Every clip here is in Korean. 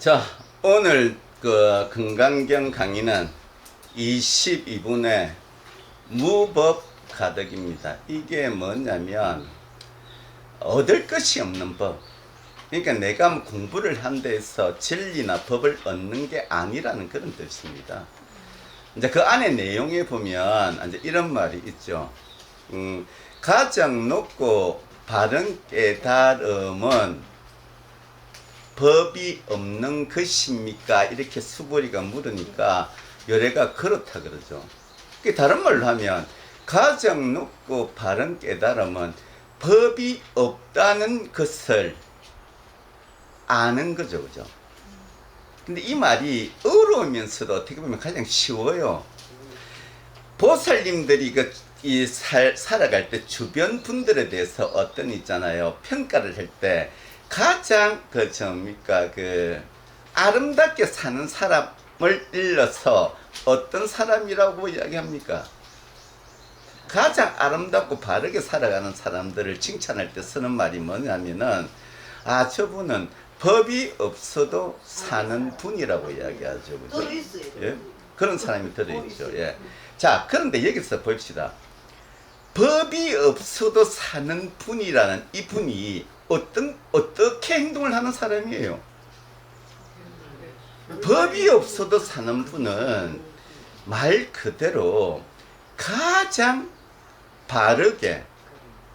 자, 오늘 그 건강경 강의는 22분의 무법 가득입니다. 이게 뭐냐면 얻을 것이 없는 법. 그러니까 내가 뭐 공부를 한 데서 진리나 법을 얻는 게 아니라는 그런 뜻입니다. 이제 그 안에 내용에 보면 이제 이런 말이 있죠. 가장 높고 바른 깨달음은 법이 없는 것입니까? 이렇게 수고리가 물으니까 열애가 그렇다 그러죠. 다른 말로 하면 가장 높고 바른 깨달음은 법이 없다는 것을 아는 거죠, 그죠? 근데 이 말이 어려우면서도 어떻게 보면 가장 쉬워요. 보살님들이 살아갈 때 주변 분들에 대해서 어떤 있잖아요. 평가를 할 때 가장 아름답게 사는 사람을 일러서 어떤 사람이라고 이야기합니까? 가장 아름답고 바르게 살아가는 사람들을 칭찬할 때 쓰는 말이 뭐냐면은 저분은 법이 없어도 사는 분이라고 이야기하죠. 그죠? 예? 그런 사람이 들어있죠. 예. 자, 그런데 여기서 봅시다. 법이 없어도 사는 분이라는 이 분이 어떻게 행동을 하는 사람이에요? 법이 없어도 사는 분은 말 그대로 가장 바르게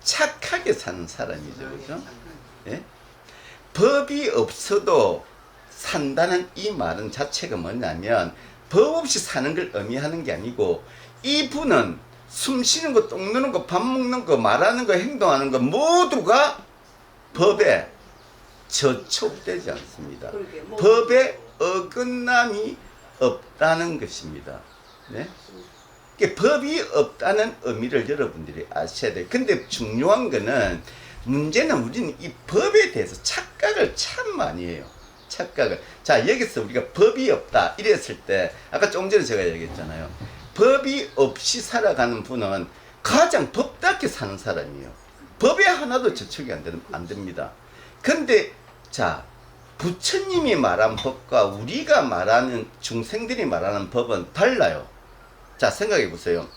착하게 사는 사람이죠. 그죠? 예? 법이 없어도 산다는 이 말은 자체가 뭐냐면 법 없이 사는 걸 의미하는 게 아니고 이분은 숨 쉬는 거, 똥 누는 거, 밥 먹는 거, 말하는 거, 행동하는 거 모두가 법에 저촉되지 않습니다. 법에 어긋남이 없다는 것입니다. 네? 법이 없다는 의미를 여러분들이 아셔야 돼요. 근데 중요한 거는 문제는 우리는 이 법에 대해서 착각을 참 많이 해요. 착각을. 자, 여기서 우리가 법이 없다 이랬을 때 아까 조금 전에 제가 얘기했잖아요. 법이 없이 살아가는 분은 가장 법답게 사는 사람이에요. 법에 하나도 저촉이 안 됩니다. 근데 자, 부처님이 말한 법과 우리가 말하는 중생들이 말하는 법은 달라요. 자, 생각해 보세요.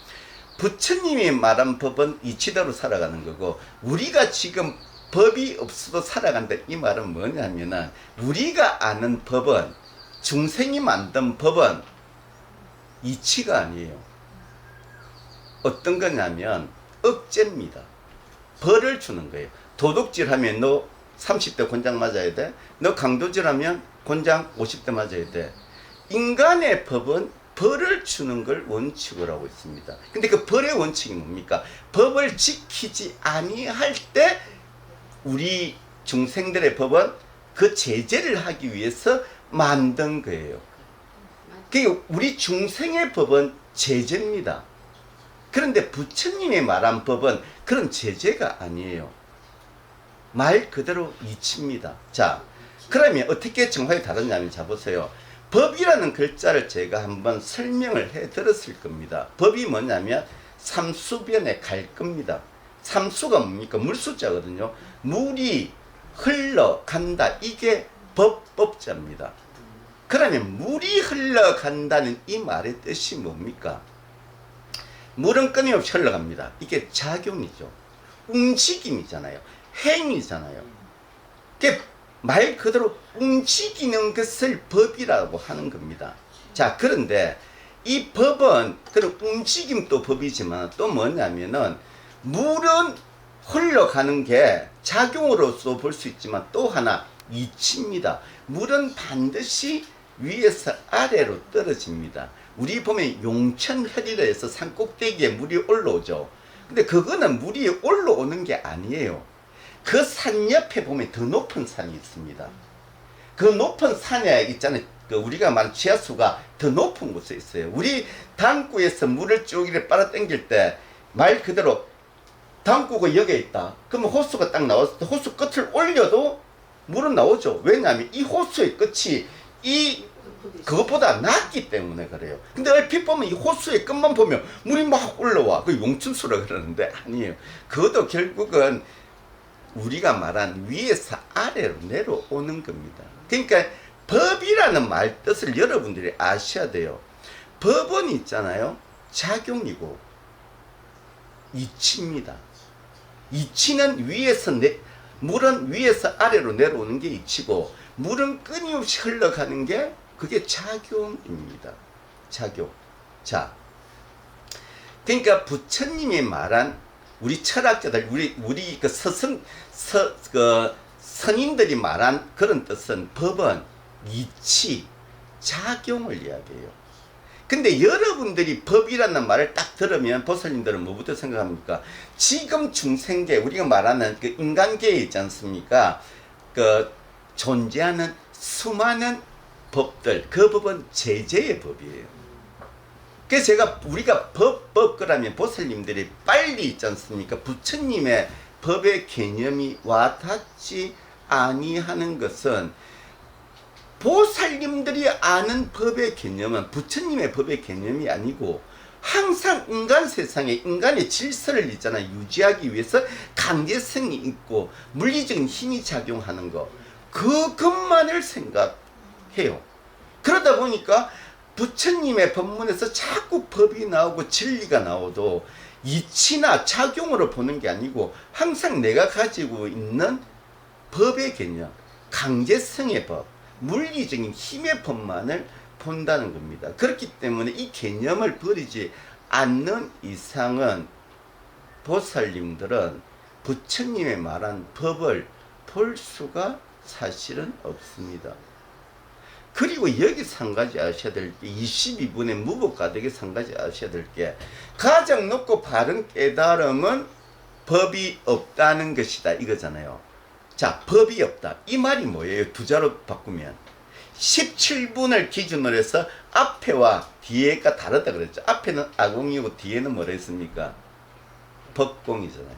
부처님이 말한 법은 이치대로 살아가는 거고 우리가 지금 법이 없어도 살아간다 이 말은 뭐냐면은 우리가 아는 법은 중생이 만든 법은 이치가 아니에요. 어떤 거냐면 억제입니다. 벌을 주는 거예요. 도둑질하면 너 30대 곤장 맞아야 돼. 너 강도질하면 곤장 50대 맞아야 돼. 인간의 법은 벌을 주는 걸 원칙으로 하고 있습니다. 근데 그 벌의 원칙이 뭡니까? 법을 지키지 아니할 때 우리 중생들의 법은 그 제재를 하기 위해서 만든 거예요. 그러니까 우리 중생의 법은 제재입니다. 그런데 부처님이 말한 법은 그런 제재가 아니에요. 말 그대로 이치입니다. 자, 그러면 어떻게 정확히 다르냐면 자 보세요. 법이라는 글자를 제가 한번 설명을 해 드렸을 겁니다. 법이 뭐냐면 삼수변에 갈 겁니다. 삼수가 뭡니까? 물수자거든요. 물이 흘러간다. 이게 법자입니다. 그러면 물이 흘러간다는 이 말의 뜻이 뭡니까? 물은 끊임없이 흘러갑니다. 이게 작용이죠. 움직임이잖아요. 행위잖아요. 말 그대로 움직이는 것을 법이라고 하는 겁니다. 자, 그런데 이 법은 그런 움직임도 법이지만 또 뭐냐면은 물은 흘러가는 게 작용으로서 볼 수 있지만 또 하나 이치입니다. 물은 반드시 위에서 아래로 떨어집니다. 우리 보면 용천혈이라 해서 산꼭대기에 물이 올라오죠. 근데 그거는 물이 올라오는 게 아니에요. 그 산 옆에 보면 더 높은 산이 있습니다. 그 높은 산에 있잖아요. 우리가 말하는 지하수가 더 높은 곳에 있어요. 우리 당구에서 물을 쭉 이렇게 빨아당길 때 말 그대로 당구가 여기에 있다. 그러면 호수가 딱 나왔을 때 호수 끝을 올려도 물은 나오죠. 왜냐하면 이 호수의 끝이 그것보다 낮기 때문에 그래요. 근데 얼핏 보면 이 호수의 끝만 보면 물이 막 올라와. 그 용천수라 그러는데 아니에요. 그것도 결국은 우리가 말한 위에서 아래로 내려오는 겁니다. 그러니까 법이라는 말 뜻을 여러분들이 아셔야 돼요. 법은 있잖아요. 작용이고 이치입니다. 이치는 물은 위에서 아래로 내려오는 게 이치고, 물은 끊임없이 흘러가는 게 그게 작용입니다. 작용. 자, 그러니까 부처님이 말한 우리 철학자들, 우리 그 선인들이 말한 그런 뜻은 법은 이치, 작용을 이야기해요. 근데 여러분들이 법이라는 말을 딱 들으면 보살님들은 뭐부터 생각합니까? 지금 중생계, 우리가 말하는 그 인간계에 있지 않습니까? 그 존재하는 수많은 법들, 그 법은 제재의 법이에요. 그래서 우리가 법 그러면 보살님들이 빨리 있지 않습니까? 부처님의 법의 개념이 와닿지 아니하는 것은, 보살님들이 아는 법의 개념은 부처님의 법의 개념이 아니고, 항상 인간 세상에 인간의 질서를 있잖아요. 유지하기 위해서 강제성이 있고 물리적인 힘이 작용하는 거, 그것만을 생각해요. 그러다 보니까 부처님의 법문에서 자꾸 법이 나오고 진리가 나오도 이치나 작용으로 보는 게 아니고, 항상 내가 가지고 있는 법의 개념, 강제성의 법, 물리적인 힘의 법만을 본다는 겁니다. 그렇기 때문에 이 개념을 버리지 않는 이상은 보살님들은 부처님의 말한 법을 볼 수가 사실은 없습니다. 그리고 여기서 한 가지 아셔야 될 게, 22분의 무법가득에서 한 가지 아셔야 될 게, 가장 높고 바른 깨달음은 법이 없다는 것이다 이거잖아요. 자, 법이 없다. 이 말이 뭐예요? 두 자로 바꾸면 17분을 기준으로 해서 앞에와 뒤에가 다르다 그랬죠. 앞에는 아공이고 뒤에는 뭐라 했습니까? 법공이잖아요.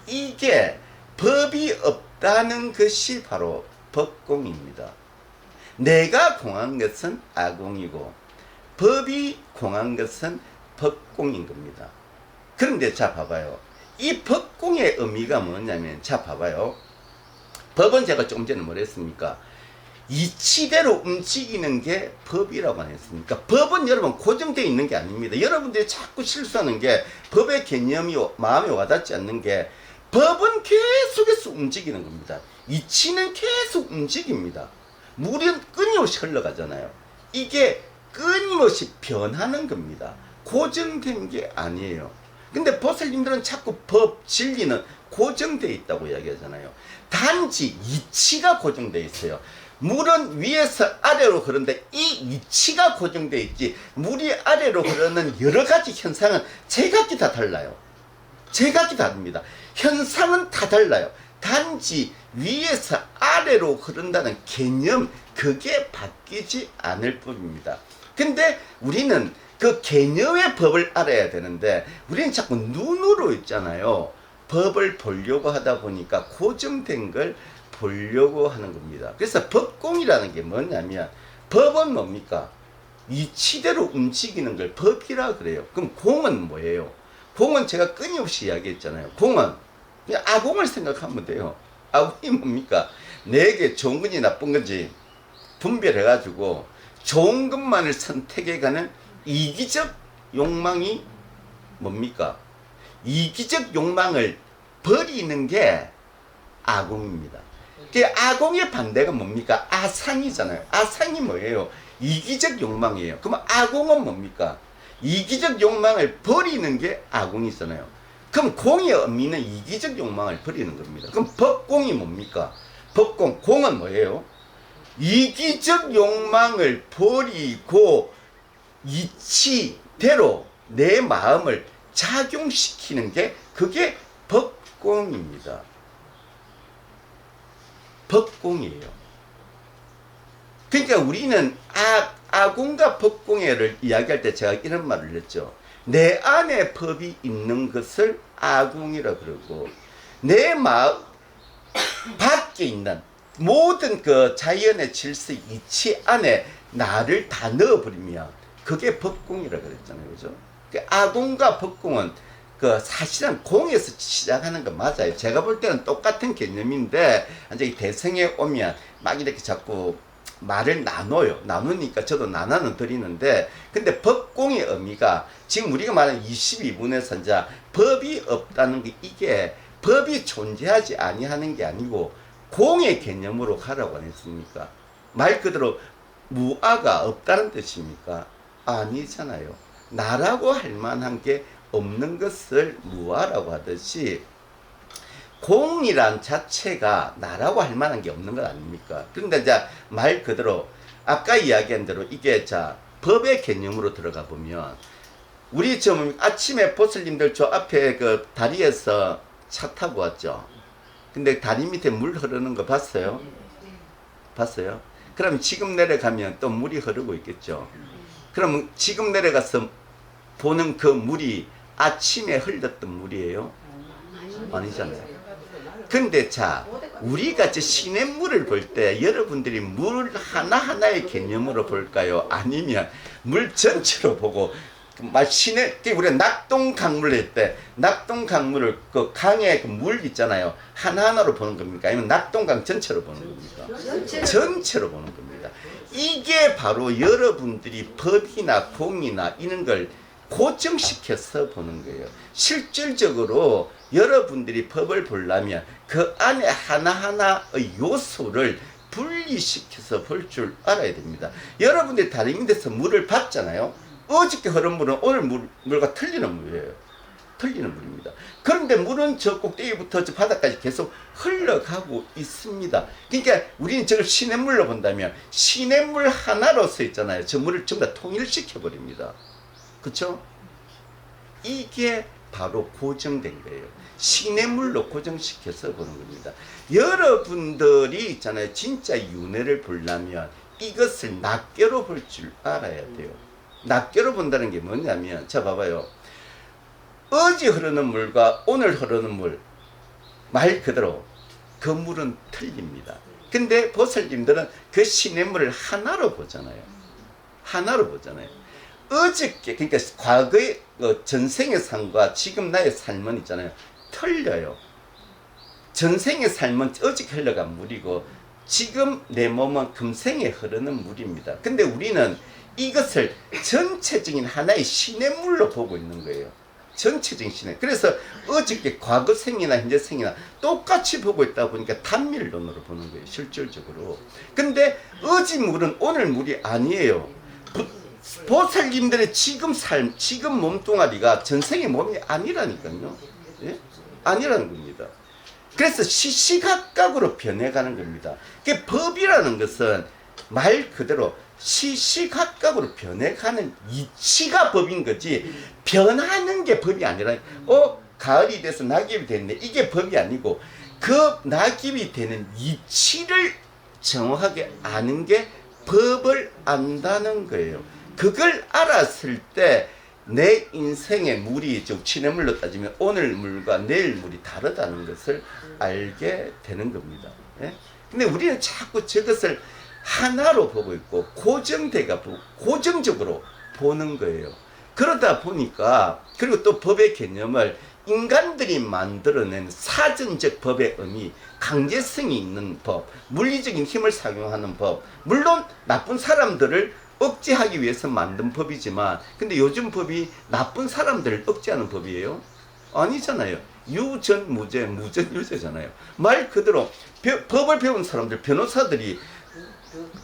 이게 법이 없다는 것이 바로 법공입니다. 내가 공한 것은 아공이고 법이 공한 것은 법공인 겁니다. 그런데 자 봐봐요. 이 법공의 의미가 뭐냐면, 자 봐봐요. 법은 제가 조금 전에 뭐라 했습니까? 이치대로 움직이는 게 법이라고 안 했습니까? 법은 여러분 고정되어 있는 게 아닙니다. 여러분들이 자꾸 실수하는 게, 법의 개념이 마음에 와닿지 않는 게, 법은 계속해서 움직이는 겁니다. 이치는 계속 움직입니다. 물은 끊임없이 흘러가잖아요. 이게 끊임없이 변하는 겁니다. 고정된 게 아니에요. 근데 보살님들은 자꾸 법, 진리는 고정되어 있다고 이야기하잖아요. 단지 이치가 고정되어 있어요. 물은 위에서 아래로 흐르는데 이 이치가 고정되어 있지, 물이 아래로 흐르는 여러 가지 현상은 제각기 다 달라요. 제각기 다릅니다. 현상은 다 달라요. 단지 위에서 아래로 흐른다는 개념, 그게 바뀌지 않을 뿐입니다. 근데 우리는 그 개념의 법을 알아야 되는데, 우리는 자꾸 눈으로 있잖아요. 법을 보려고 하다 보니까 고정된 걸 보려고 하는 겁니다. 그래서 법공이라는 게 뭐냐면, 법은 뭡니까? 이치대로 움직이는 걸 법이라 그래요. 그럼 공은 뭐예요? 공은 제가 끊임없이 이야기했잖아요. 공은 그냥 아공을 생각하면 돼요. 아공이 뭡니까? 내게 좋은 건지 나쁜 건지 분별해가지고 좋은 것만을 선택해가는 이기적 욕망이 뭡니까? 이기적 욕망을 버리는 게 아공입니다. 그 아공의 반대가 뭡니까? 아상이잖아요. 아상이 뭐예요? 이기적 욕망이에요. 그럼 아공은 뭡니까? 이기적 욕망을 버리는 게 아공이잖아요. 그럼 공의 의미는 이기적 욕망을 버리는 겁니다. 그럼 법공이 뭡니까? 법공, 공은 뭐예요? 이기적 욕망을 버리고 이치대로 내 마음을 작용시키는 게, 그게 법공입니다. 법공이에요. 그러니까 우리는 아공과 법공예를 이야기할 때 제가 이런 말을 했죠. 내 안에 법이 있는 것을 아공이라 그러고, 내 마음 밖에 있는 모든 그 자연의 질서 이치 안에 나를 다 넣어버리면 그게 법공이라 그랬잖아요. 그죠? 아공과 법공은 그 사실은 공에서 시작하는 거 맞아요. 제가 볼 때는 똑같은 개념인데, 이제 대성에 오면 막 이렇게 자꾸 말을 나눠요. 나누니까 저도 나눠는 드리는데, 근데 법공의 의미가 지금 우리가 말하는 22분에서 이제 법이 없다는 게, 이게 법이 존재하지 아니하는 게 아니고 공의 개념으로 가라고 안 했습니까? 말 그대로 무아가 없다는 뜻입니까? 아니잖아요. 나라고 할 만한 게 없는 것을 무아라고 하듯이, 공이란 자체가 나라고 할 만한 게 없는 것 아닙니까? 그런데 이제 말 그대로 아까 이야기한 대로 이게 자 법의 개념으로 들어가 보면, 우리 좀 아침에 보슬님들 저 앞에 그 다리에서 차 타고 왔죠. 근데 다리 밑에 물 흐르는 거 봤어요? 봤어요? 그럼 지금 내려가면 또 물이 흐르고 있겠죠. 그럼 지금 내려가서 보는 그 물이 아침에 흘렀던 물이에요? 아니잖아요. 근데 자, 우리가 저 시냇물을 볼 때 여러분들이 물 하나하나의 개념으로 볼까요? 아니면 물 전체로 보고, 막 우리가 낙동강물을 할 때 낙동강물을 그 강의 그 물 있잖아요, 하나하나로 보는 겁니까? 아니면 낙동강 전체로 보는 겁니까? 전체로 보는 겁니다. 이게 바로 여러분들이 법이나 공이나 이런 걸 고정시켜서 보는 거예요. 실질적으로 여러분들이 법을 보려면 그 안에 하나하나의 요소를 분리시켜서 볼 줄 알아야 됩니다. 여러분들이 다리 밑에서 물을 봤잖아요. 어저께 흐른 물은 오늘 물과 틀리는 물이에요. 틀리는 물입니다. 그런데 물은 저 꼭대기부터 저 바닥까지 계속 흘러가고 있습니다. 그러니까 우리는 저걸 시냇물로 본다면 시냇물 하나로서 있잖아요. 저 물을 전부 다 통일시켜 버립니다. 그렇죠? 이게 바로 고정된 거예요. 시냇물로 고정시켜서 보는 겁니다. 여러분들이 있잖아요, 진짜 윤회를 보려면 이것을 낱개로 볼 줄 알아야 돼요. 낱개로 본다는 게 뭐냐면, 자 봐봐요. 어제 흐르는 물과 오늘 흐르는 물, 말 그대로 그 물은 틀립니다. 근데 보살님들은 그 시냇물을 하나로 보잖아요. 하나로 보잖아요. 어저께, 그러니까 과거의 전생의 삶과 지금 나의 삶은 있잖아요, 틀려요. 전생의 삶은 어저께 흘러간 물이고 지금 내 몸은 금생에 흐르는 물입니다. 근데 우리는 이것을 전체적인 하나의 시냇물로 보고 있는 거예요. 전체적인 시냇. 그래서 어저께 과거생이나 현재생이나 똑같이 보고 있다 보니까 단밀론으로 보는 거예요, 실질적으로. 근데 어제 물은 오늘 물이 아니에요. 보살님들의 지금 삶, 지금 몸뚱아리가 전생의 몸이 아니라니까요. 예? 아니라는 겁니다. 그래서 시시각각으로 변해가는 겁니다. 그 법이라는 것은 말 그대로 시시각각으로 변해가는 이치가 법인 거지, 변하는 게 법이 아니라, 가을이 돼서 낙엽이 됐네, 이게 법이 아니고 그 낙엽이 되는 이치를 정확하게 아는 게 법을 안다는 거예요. 그걸 알았을 때 내 인생의 물이, 즉 시냇물로 따지면 오늘 물과 내일 물이 다르다는 것을 알게 되는 겁니다. 예? 근데 우리는 자꾸 저것을 하나로 보고 있고 고정적으로 보는 거예요. 그러다 보니까, 그리고 또 법의 개념을 인간들이 만들어낸 사전적 법의 의미, 강제성이 있는 법, 물리적인 힘을 사용하는 법, 물론 나쁜 사람들을 억제하기 위해서 만든 법이지만, 근데 요즘 법이 나쁜 사람들을 억제하는 법이에요? 아니잖아요. 유전무죄, 무전유죄잖아요. 말 그대로 법을 배운 사람들, 변호사들이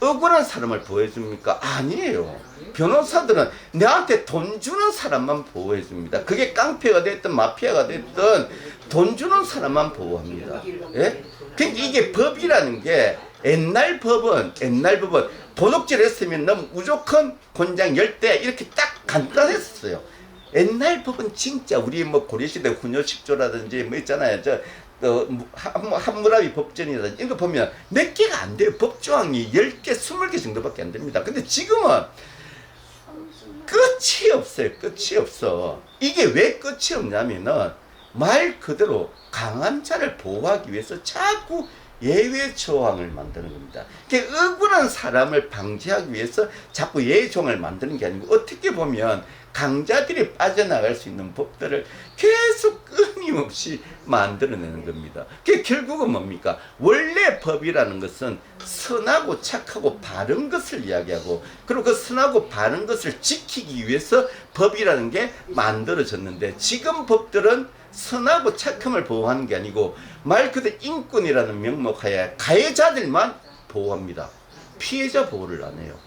억울한 사람을 보호해줍니까? 아니에요. 변호사들은 내한테 돈 주는 사람만 보호해줍니다. 그게 깡패가 됐든 마피아가 됐든 돈 주는 사람만 보호합니다. 예? 그러니까 이게 법이라는 게, 옛날 법은 도둑질 했으면 너 무조건 곤장 10대 이렇게 딱 간단했어요. 옛날 법은 진짜 우리 뭐 고려시대 훈요식조라든지 뭐 있잖아요. 한무라비 법전이라든지 이런 거 보면 몇 개가 안 돼요. 법조항이 10개, 20개 정도밖에 안 됩니다. 근데 지금은 끝이 없어요. 끝이 없어. 이게 왜 끝이 없냐면은 말 그대로 강한 자를 보호하기 위해서 자꾸 예외 조항을 만드는 겁니다. 억울한 사람을 방지하기 위해서 자꾸 예외 조항을 만드는 게 아니고, 어떻게 보면 강자들이 빠져나갈 수 있는 법들을 계속 끊임없이 만들어내는 겁니다. 그게 결국은 뭡니까? 원래 법이라는 것은 선하고 착하고 바른 것을 이야기하고, 그리고 그 선하고 바른 것을 지키기 위해서 법이라는 게 만들어졌는데, 지금 법들은 선하고 착함을 보호하는 게 아니고 말 그대로 인권이라는 명목하에 가해자들만 보호합니다. 피해자 보호를 안 해요.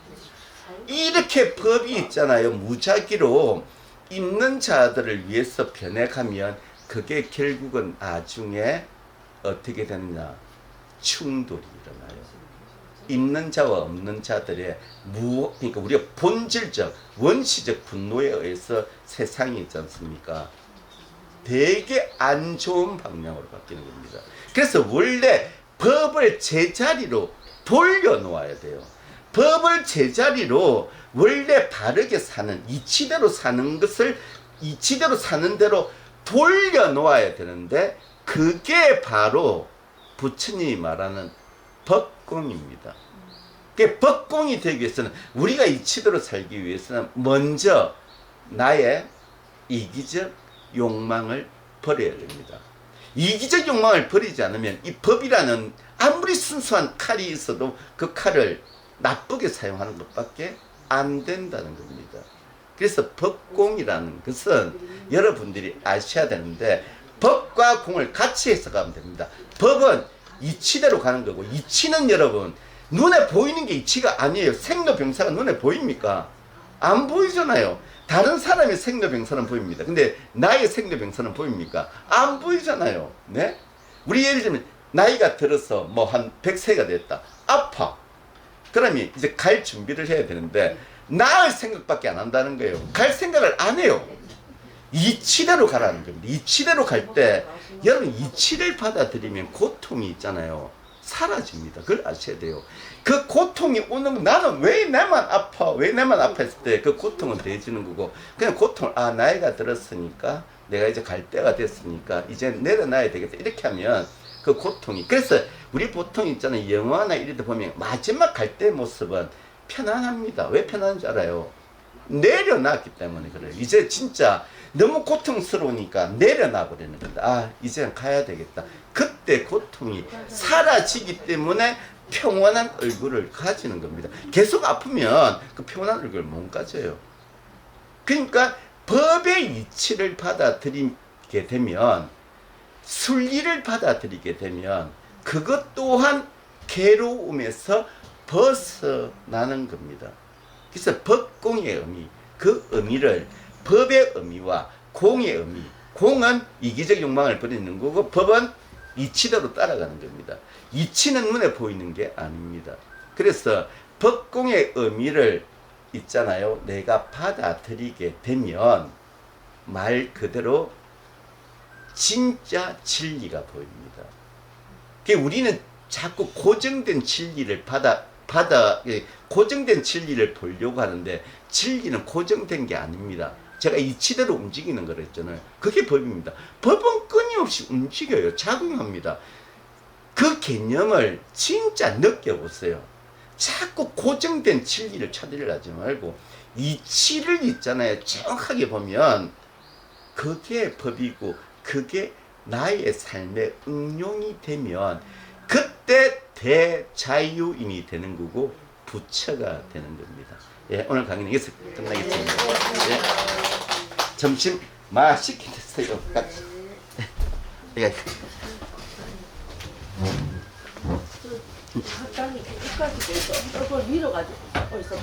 이렇게 법이 있잖아요. 무작위로 있는 자들을 위해서 변해가면 그게 결국은 나중에 어떻게 되느냐, 충돌이 일어나요. 있는 자와 없는 자들의 그러니까 우리가 본질적 원시적 분노에 의해서 세상이 있지 않습니까? 되게 안 좋은 방향으로 바뀌는 겁니다. 그래서 원래 법을 제자리로 돌려놓아야 돼요. 법을 제자리로 원래 바르게 사는, 이치대로 사는 것을 이치대로 사는 대로 돌려놓아야 되는데, 그게 바로 부처님이 말하는 법공입니다. 그 법공이 되기 위해서는, 우리가 이치대로 살기 위해서는 먼저 나의 이기적 욕망을 버려야 됩니다. 이기적 욕망을 버리지 않으면 이 법이라는 아무리 순수한 칼이 있어도 그 칼을 나쁘게 사용하는 것밖에 안 된다는 겁니다. 그래서 법공이라는 것은 여러분들이 아셔야 되는데, 법과 공을 같이 해석하면 됩니다. 법은 이치대로 가는 거고, 이치는 여러분 눈에 보이는 게 이치가 아니에요. 생로병사가 눈에 보입니까? 안 보이잖아요. 다른 사람의 생로병사는 보입니다. 근데 나의 생로병사는 보입니까? 안 보이잖아요. 네? 우리 예를 들면 나이가 들어서 뭐 한 100세가 됐다. 아파. 그러면 이제 갈 준비를 해야 되는데 나을 생각밖에 안 한다는 거예요. 갈 생각을 안 해요. 이치대로 가라는 겁니다. 이치대로 갈 때 여러분, 이치를 받아들이면 고통이 있잖아요. 사라집니다. 그걸 아셔야 돼요. 그 고통이 오는, 나는 왜 나만 아파? 왜 나만 아파? 했을 때 그 고통은 대해지는 거고, 그냥 고통을, 나이가 들었으니까, 내가 이제 갈 때가 됐으니까 이제 내려놔야 되겠다, 이렇게 하면 그 고통이, 그래서 우리 보통 있잖아요, 영화나 이런 데 보면 마지막 갈 때 모습은 편안합니다. 왜 편안한 줄 알아요? 내려놨기 때문에 그래요. 이제 진짜 너무 고통스러우니까 내려놔 버리는 겁니다. 이제 가야 되겠다. 그때 고통이 사라지기 때문에 평온한 얼굴을 가지는 겁니다. 계속 아프면 그 평온한 얼굴을 못 가져요. 그러니까 법의 이치를 받아들이게 되면, 순리를 받아들이게 되면 그것 또한 괴로움에서 벗어나는 겁니다. 그래서 법공의 의미, 그 의미를 법의 의미와 공의 의미, 공은 이기적 욕망을 버리는 거고 법은 이치대로 따라가는 겁니다. 이치는 눈에 보이는 게 아닙니다. 그래서 법공의 의미를 있잖아요, 내가 받아들이게 되면 말 그대로 진짜 진리가 보입니다. 우리는 자꾸 고정된 진리를 고정된 진리를 보려고 하는데, 진리는 고정된 게 아닙니다. 제가 이치대로 움직이는 걸 했잖아요. 그게 법입니다. 법은 끊임없이 움직여요. 작용합니다. 그 개념을 진짜 느껴보세요. 자꾸 고정된 진리를 찾으려 하지 말고 이치를 있잖아요, 정확하게 보면 그게 법이고 그게 나의 삶의 응용이 되면 그때 대자유인이 되는 거고 부처가 되는 겁니다. 예, 오늘 강의는 여기서 끝나겠습니다. 예, 점심 맛있게 드세요. 예. 적당히 끝까지 돼서 얼굴 위로 가지고 있어.